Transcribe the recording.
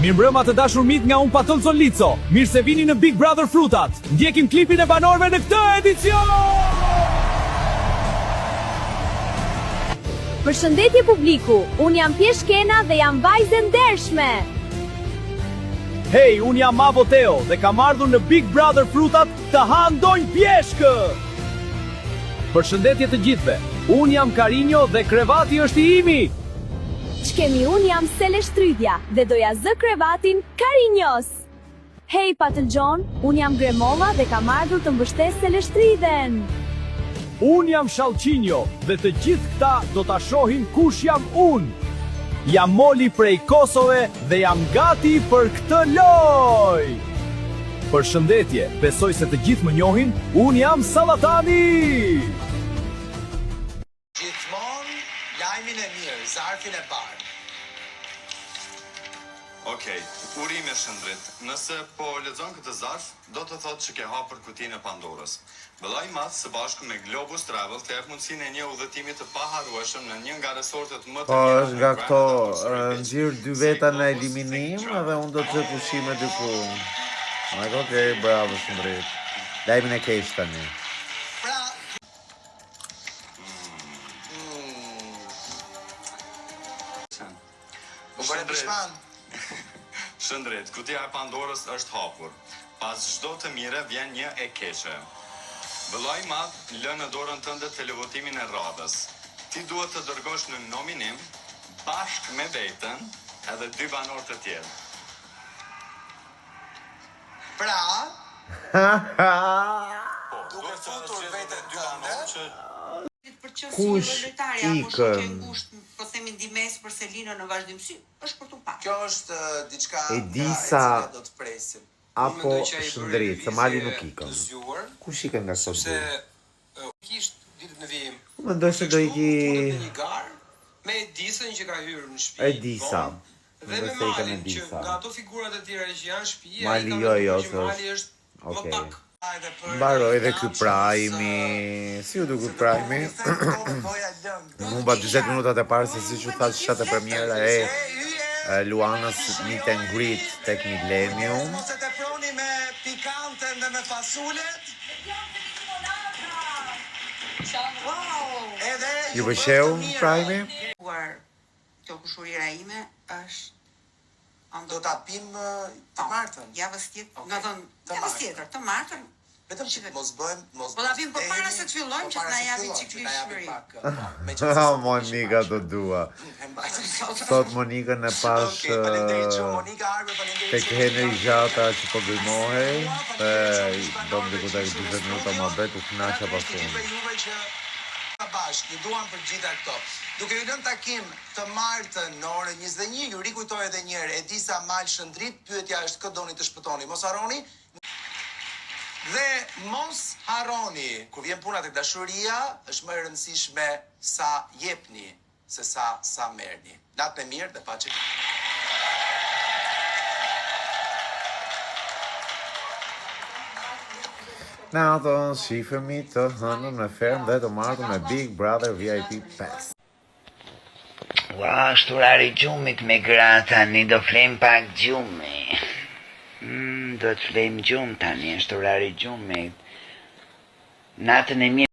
Mirëmbrëma të dashur miq nga unë Patull Lico. Mirë se vini në Big Brother Frutat. Ndjekim klipin e banorëve në këtë edicion. Përshëndetje publiku, unë jam Pjesh Kena dhe jam vajzë e ndershme. Hej, unë jam Mavo Teo dhe kam ardhur në Big Brother Frutat të ha ndonjë pjeshkë. Përshëndetje të gjithëve, unë jam Karinjo dhe krevati është i imi. Ç'kemi, unë jam Sele Shtrydja dhe doja zë krevatin Karinjos. Hej Patëlgjon, unë jam Gremova dhe kam ardhur të mbështes Sele Shtrydhen. Unë jam Shalqinjo dhe të gjithë këta do ta shohin kush jam unë. Jam Moli prej Kosove dhe jam gati për këtë lojë. Përshëndetje, besoj se të gjithë më njohin, unë jam Sallatani. Gjithmonë lajmin e mirë, zarfin e parë. Okej, urime Shëndrit. Nëse po lexon këtë zarf, do të thotë që ke hapur kutinë e Pandorës. Vëllai i madh së bashku me Globus Travel të jep mundësinë e një udhëtimi të paharrueshëm në një nga resortet më të mira. Po, nga këto nxirr dy veta në eliminim dhe unë do të çoj pushime diku. Okej, bravo Shëndrit. Lajmin e keq tani. Pra, u bëre pishman. Shëndrit, kutia e Pandorës është hapur. Pas çdo të mire vjen një e keqe. Vëllai i madh lë në dorën tënde televotimin e radhës. Ti duhet të dërgosh në nominim bashkë me veten edhe dy banorë të tjerë. Pra, duke futur veten tënde, Kush ikën? Po themi ndimes për Selinën në vazhdimsi, është për tu pa. kjo është diçka Edisa nga e cila do të presim. apo Shëndrit, se Mali nuk ikën. Kush ikën nga këto dy? Kisht ditët në vijim. Mendoj se do iki Një garë me Edisën që ka hyrë në shtëpi. Edisa. Dhe me Mendoj se ikën Malin që Edisa. nga ato figurat e tjera që janë në shtëpi, Mali ai ka jo, menduar se që Mali është më Okej. pak. Mbaroj dhe ky prajmi. Si u duket prajmi? Humba 40 minutat e parë se siç u thash shatë premiera e Luanës meet and greet tek Millennium. Mos e teproni me pikanten dhe me fasulet. Edhe Ju pëlqeu prajmi? Kjo kushurira ime është do ta pim të martën. javës tjetër, nga thënë Të javës martën. tjetër, të martën. Vetëm që mos bëjmë Po ta pim përpara se të fillojmë që të na japi çik Ah, Monika të dua. Sot Monikën e pash tek Henry Gjata që po gëmohej. Do më diku tek 20 minuta më bet u knaqa pas unë. Juve që bashkë, ju duam për gjitha këto. Duke ju lënë takim të martën në orën 21, ju rikujtoj edhe një herë Edisa Mal Shëndrit, pyetja është kë doni të shpëtoni. Mos harroni. Dhe mos harroni, kur vjen puna tek dashuria, është më e rëndësishme sa jepni se sa merrni. Natë e mirë dhe paçi. Natën shifemi të hënën me ferm dhe të martën me Big Brother VIP Pass. Ua, shturari gjumit me gra tani, do flem pak gjumi. Do të flem gjumë tani, shturari gjumit. Natën e mirë.